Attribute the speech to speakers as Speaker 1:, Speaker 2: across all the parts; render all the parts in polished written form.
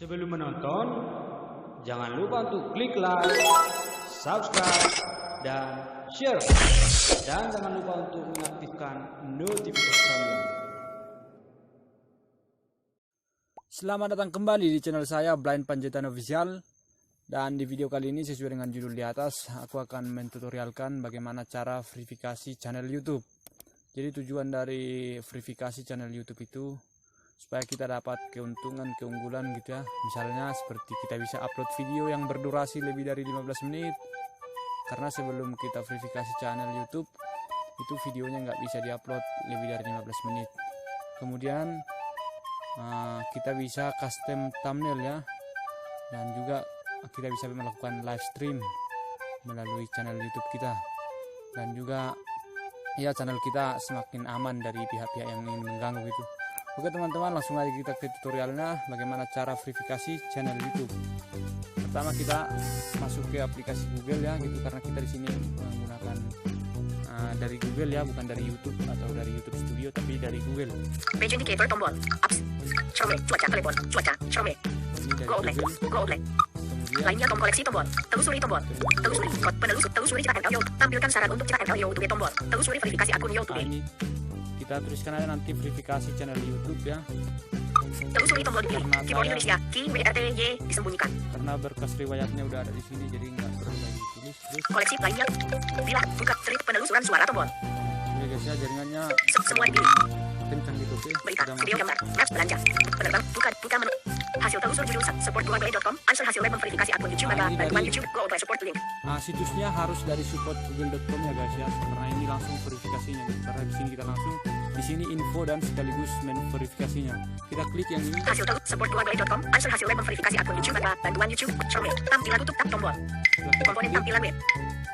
Speaker 1: Sebelum menonton, jangan lupa untuk klik like, subscribe, dan share. Dan jangan lupa untuk mengaktifkan notifikasi kami.
Speaker 2: Selamat datang kembali di channel saya Blind Panjaitan Official. Dan di video kali ini sesuai dengan judul di atas, aku akan mentutorialkan bagaimana cara verifikasi channel YouTube. Jadi tujuan dari verifikasi channel YouTube itu supaya kita dapat keunggulan gitu ya. Misalnya seperti kita bisa upload video yang berdurasi lebih dari 15 menit. Karena sebelum kita verifikasi channel YouTube, itu videonya nggak bisa diupload lebih dari 15 menit. Kemudian kita bisa custom thumbnail ya. Dan juga kita bisa melakukan live stream melalui channel YouTube kita. Dan juga ya channel kita semakin aman dari pihak-pihak yang ingin mengganggu gitu. Oke teman-teman, langsung aja kita ke tutorialnya bagaimana cara verifikasi channel YouTube. Pertama kita masuk ke aplikasi Google ya gitu, karena kita di sini menggunakan dari Google ya, bukan dari YouTube atau dari YouTube Studio, tapi dari Google.
Speaker 3: Page indicator tombol, apps, Chrome, cuaca telepon, cuaca, Chrome, go outlet. Lainnya tombol koleksi tombol, telusuri tombol, telusuri kod penelusur, telusuri cetakan audio, tampilkan syarat untuk cetakan audio YouTube tombol, telusuri verifikasi akun YouTube.
Speaker 2: Ini kita tuliskan aja nanti verifikasi channel YouTube ya.
Speaker 3: Telusuri tombol dipilih, keyboard Indonesia, key WRTY disembunyikan.
Speaker 2: Karena berkas riwayatnya udah ada di sini, jadi nggak perlu lagi ditulis. Terus
Speaker 3: Koleksi lainnya, pilih buka trip penelusuran suara tombol.
Speaker 2: ini guys ya, jaringannya
Speaker 3: Semua dipilih.
Speaker 2: kencang gitu, oke.
Speaker 3: Berita,
Speaker 2: Sudah
Speaker 3: video,
Speaker 2: masuk.
Speaker 3: gambar, maps belanja, penerbang, buka menu. Hasil telusur judul support2play.com, answer hasil web memverifikasi akun YouTube,
Speaker 2: Ini
Speaker 3: bantuan
Speaker 2: dari-
Speaker 3: YouTube, go outlet support link.
Speaker 2: Situsnya harus dari support.google.com ya guys ya, karena ini langsung verifikasinya gitu. Karena di sini kita langsung di sini info dan sekaligus verifikasinya. Kita klik yang ini.
Speaker 3: Hasil telusur support2play.com, answer hasil web memverifikasi akun YouTube, bantuan YouTube, Chrome, tampilan tutup tab tombol, komponen tampilan web.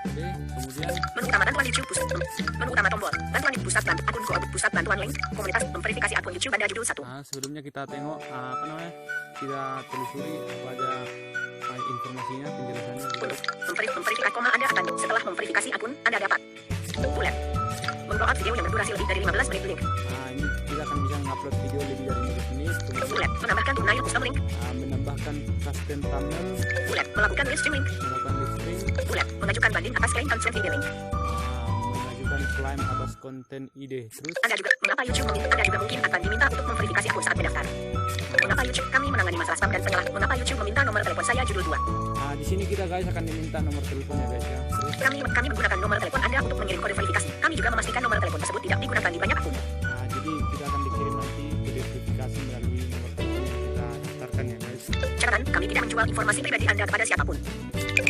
Speaker 2: Oke, kemudian
Speaker 3: Menu utama bantuan YouTube pusat. Menu utama tombol. Bantuan di pusat akun pusat bantuan link. Komunitas memverifikasi akun YouTube Anda judul 1.
Speaker 2: sebelumnya kita tengok apa namanya? Kita telusuri apa aja informasinya, penjelasannya.
Speaker 3: Untuk memverifikasi koma Anda akan setelah memverifikasi akun Anda dapat bulet mengupload video yang berdurasi lebih dari 15 menit link.
Speaker 2: Ini kita akan bisa mengupload video lebih dari 15 menit. Kemudian
Speaker 3: Bulet menambahkan thumbnail custom link.
Speaker 2: menambahkan custom thumbnail,
Speaker 3: Bulet melakukan live streaming.
Speaker 2: melakukan live stream,
Speaker 3: Bulet mengajukan banding atas klaim konten video link.
Speaker 2: mengajukan klaim atas konten ide. Terus
Speaker 3: Anda juga mungkin akan diminta untuk memverifikasi akun saat mendaftar. Mengapa YouTube kami menangani masalah spam dan penyelah? Mengapa YouTube meminta nomor telepon saya judul 2?
Speaker 2: di sini kita guys akan diminta nomor teleponnya guys ya. Terus
Speaker 3: Kami menggunakan nomor telepon Anda untuk mengirim kode verifikasi. Kami juga memastikan nomor telepon tersebut tidak digunakan di banyak akun.
Speaker 2: jadi kita akan dikirim nanti kode verifikasi melalui nomor telepon yang kita daftarkan ya guys.
Speaker 3: Catatan, kami tidak menjual informasi pribadi Anda kepada siapapun.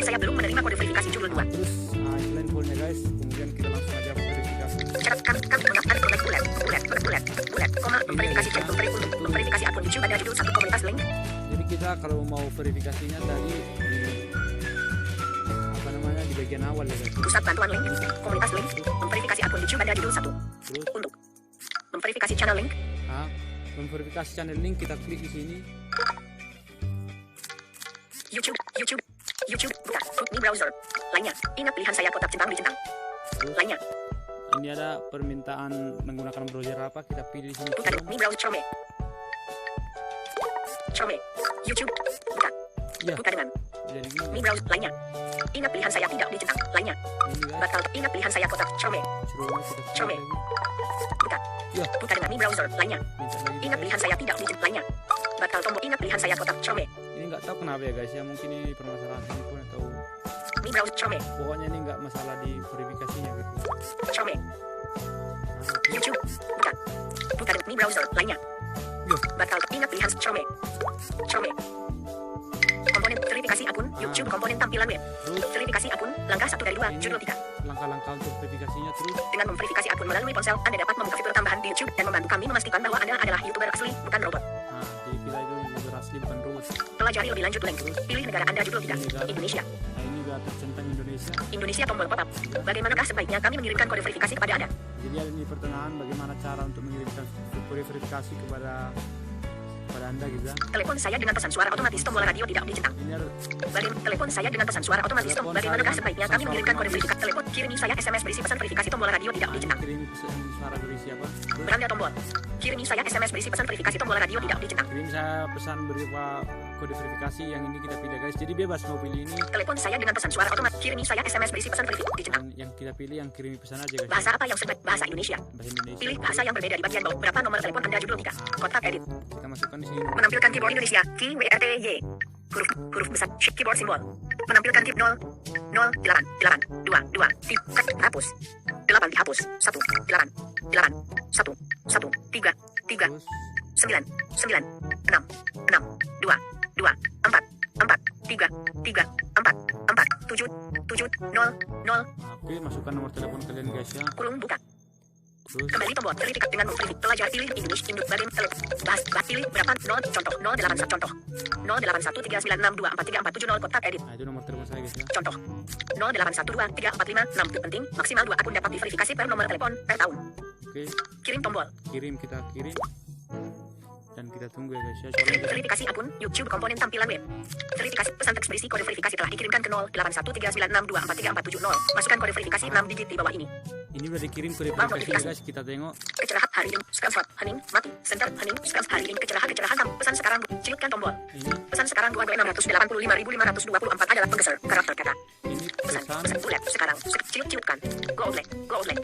Speaker 3: Saya belum menerima kode verifikasi judul 2.
Speaker 2: Terus itu infonya guys. Kemudian kita langsung aja verifikasi.
Speaker 3: Catat, kami mengatakan bulet, koma, memverifikasi channel, memverifikasi akun YouTube Anda judul 1 komunitas link.
Speaker 2: Jadi kita kalau mau verifikasinya tadi di apa namanya di bagian awal ya guys.
Speaker 3: Pusat bantuan link, komunitas link, memverifikasi akun YouTube Anda judul 1.
Speaker 2: Terus
Speaker 3: Untuk memverifikasi channel link,
Speaker 2: memverifikasi channel link kita klik di sini.
Speaker 3: YouTube, buka, Mi browser. Lainnya, ingat pilihan saya kotak centang di centang.
Speaker 2: Terus
Speaker 3: Lainnya,
Speaker 2: ini ada permintaan menggunakan browser apa, kita pilih di sini.
Speaker 3: buka, Mi browser Chrome, YouTube, buka,
Speaker 2: Iya.
Speaker 3: buka dengan
Speaker 2: Jadi gini.
Speaker 3: Mi browser. Lainnya, ingat pilihan saya tidak di centang. Lainnya,
Speaker 2: Ini guys.
Speaker 3: batal, ingat pilihan saya kotak Chrome,
Speaker 2: Suruhnya kita klik
Speaker 3: Chrome.
Speaker 2: lagi.
Speaker 3: buka,
Speaker 2: Iya.
Speaker 3: buka dengan Mi browser. Lainnya,
Speaker 2: Minta lagi.
Speaker 3: ingat pilihan saya tidak di centang. Lainnya, batal tombol, ingat pilihan saya kotak Chrome,
Speaker 2: Ini nggak tahu kenapa ya guys ya, mungkin ini permasalahan handphone atau
Speaker 3: Mi browser Chrome,
Speaker 2: pokoknya ini nggak masalah di verifikasinya gitu.
Speaker 3: Chrome, YouTube, buka, buka dengan Mi browser. Lainnya,
Speaker 2: Iya.
Speaker 3: batal, ingat pilihan Chrome, komponen verifikasi akun YouTube, komponen tampilan web,
Speaker 2: Terus
Speaker 3: verifikasi akun, langkah 1 dari 2, judul 3.
Speaker 2: langkah-langkah untuk verifikasinya. Terus
Speaker 3: Dengan memverifikasi akun melalui ponsel, Anda dapat membuka fitur tambahan di YouTube dan membantu kami memastikan bahwa Anda adalah YouTuber asli, bukan robot.
Speaker 2: jadi kita itu user asli bukan robot.
Speaker 3: Pelajari lebih lanjut link. Pilih negara Anda judul 3. Indonesia.
Speaker 2: Ini juga tercentang Indonesia.
Speaker 3: Indonesia tombol pop-up. Bagaimanakah sebaiknya kami mengirimkan kode verifikasi kepada Anda?
Speaker 2: Jadi ada di pertengahan bagaimana cara untuk mengirimkan kode verifikasi kepada Anda gitu ya.
Speaker 3: Telepon saya dengan pesan suara otomatis tombol radio tidak dicentang.
Speaker 2: Ini ada
Speaker 3: Telepon saya dengan pesan suara otomatis tombol. Bagaimanakah sebaiknya kami mengirimkan kode verifikasi? Telepon kirimi saya SMS berisi pesan verifikasi tombol radio tidak dicentang.
Speaker 2: kirim pesan suara berisi apa?
Speaker 3: Beranda tombol. Kirimi saya SMS berisi pesan verifikasi tombol radio tidak dicentang.
Speaker 2: Kirim saya pesan berupa kode verifikasi yang ini kita pilih guys. Jadi bebas mau pilih ini.
Speaker 3: Telepon saya dengan pesan suara otomatis. Kirimi saya SMS berisi pesan verifikasi digital.
Speaker 2: Dan yang kita pilih yang kirimi pesan aja guys.
Speaker 3: Bahasa apa yang sedang? Bahasa Indonesia.
Speaker 2: Bahasa Indonesia.
Speaker 3: Pilih bahasa yang berbeda di bagian bawah. Berapa nomor telepon Anda judul 3. Kotak edit.
Speaker 2: Kita masukkan di sini.
Speaker 3: Menampilkan keyboard Indonesia. Key WRTY. Huruf besar. Shift keyboard simbol. Menampilkan tip 0 0 8 8 2 2 tip hapus. 8 dihapus. 1 8 8 1 1 3 3
Speaker 2: Terus
Speaker 3: 9 9 6 6 2 2 4 4 3 3 4 4 7 7 0 0
Speaker 2: oke, masukkan nomor telepon kalian guys ya.
Speaker 3: kurung buka.
Speaker 2: Terus
Speaker 3: Kembali tombol verifikasi dengan memverifikasi. Pelajar pilih English Induk Badem telepon. Bahas pilih berapa 0 contoh 081 contoh 08139624347 kotak edit.
Speaker 2: nah, itu nomor telepon saya guys ya.
Speaker 3: Contoh 0812345 6 penting maksimal 2 akun dapat diverifikasi per nomor telepon per tahun.
Speaker 2: Oke,
Speaker 3: Kirim tombol.
Speaker 2: kita kirim dan kita tunggu ya guys ya. Soalnya
Speaker 3: Verifikasi akun YouTube komponen tampilan web. Verifikasi pesan teks berisi kode verifikasi telah dikirimkan ke 0813962434470. Masukkan kode verifikasi 6 digit di bawah ini.
Speaker 2: ini udah dikirim kode verifikasi guys. Kita tengok.
Speaker 3: Kecerahan hari ini screenshot hening mati center hening screenshot hari ini kecerahan pesan sekarang cilupkan tombol.
Speaker 2: Ini
Speaker 3: Pesan sekarang 2.685.524 adalah penggeser karakter kata.
Speaker 2: ini
Speaker 3: Pesan
Speaker 2: pesan
Speaker 3: ulet sekarang cilupkan go outlet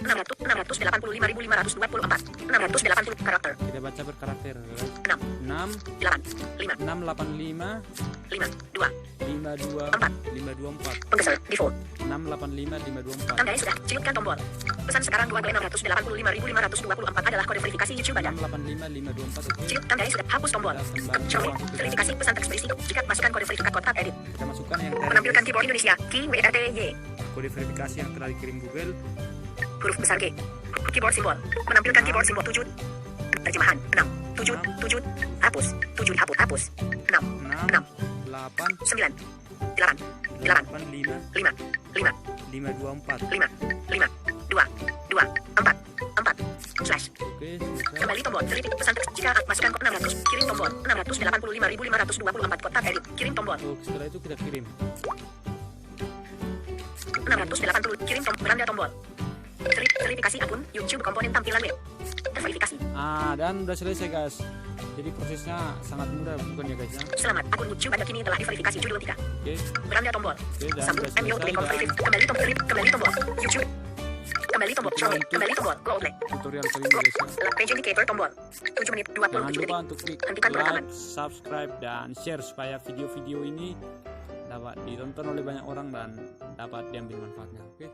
Speaker 3: 685.524 680 karakter
Speaker 2: kita baca berkarakter guys.
Speaker 3: 6
Speaker 2: 6
Speaker 3: 8 5
Speaker 2: 685
Speaker 3: 5 2
Speaker 2: 524 524
Speaker 3: penggeser default
Speaker 2: 685 524
Speaker 3: tandai sudah cilupkan tombol. Pesan sekarang 2.685.524 adalah kode verifikasi YouTube Anda.
Speaker 2: 685 524 oke.
Speaker 3: Cilup tandai sudah hapus tombol. Cermin verifikasi pesan teks berisi jika masukkan kode verifikasi kotak edit.
Speaker 2: Kita masukkan yang tadi
Speaker 3: Menampilkan
Speaker 2: guys.
Speaker 3: keyboard Indonesia key WRTY
Speaker 2: Kode verifikasi yang telah dikirim Google.
Speaker 3: huruf besar G keyboard simbol menampilkan keyboard simbol 7 terjemahan 6 7 7 hapus 7 hapus 6
Speaker 2: 6
Speaker 3: 6
Speaker 2: 8
Speaker 3: 9 8 8
Speaker 2: 8 5
Speaker 3: 5 5
Speaker 2: 524
Speaker 3: 5 5 2 2 4 4 slash
Speaker 2: oke, selesai.
Speaker 3: kembali tombol verifikasi pesan teks jika masukkan kode 600 kirim tombol 685.524 kotak edit kirim tombol
Speaker 2: Oke, setelah itu kita kirim.
Speaker 3: 680 kirim tombol beranda tombol verifikasi akun YouTube komponen tampilan web terverifikasi
Speaker 2: Dan udah selesai guys. Jadi prosesnya sangat mudah bukan ya guys ya.
Speaker 3: selamat akun YouTube Anda kini telah diverifikasi judul 3
Speaker 2: Oke,
Speaker 3: beranda tombol
Speaker 2: dan
Speaker 3: sambung
Speaker 2: udah
Speaker 3: MU
Speaker 2: selesai
Speaker 3: kembali tombol YouTube kembali tombol kembali tombol go outlet
Speaker 2: tutorial kali ini guys ya.
Speaker 3: page indicator tombol 7 menit 27
Speaker 2: Jangan
Speaker 3: detik
Speaker 2: lupa untuk klik
Speaker 3: hentikan perekaman
Speaker 2: like, subscribe, dan share supaya video-video ini dapat ditonton oleh banyak orang dan dapat diambil manfaatnya. Oke.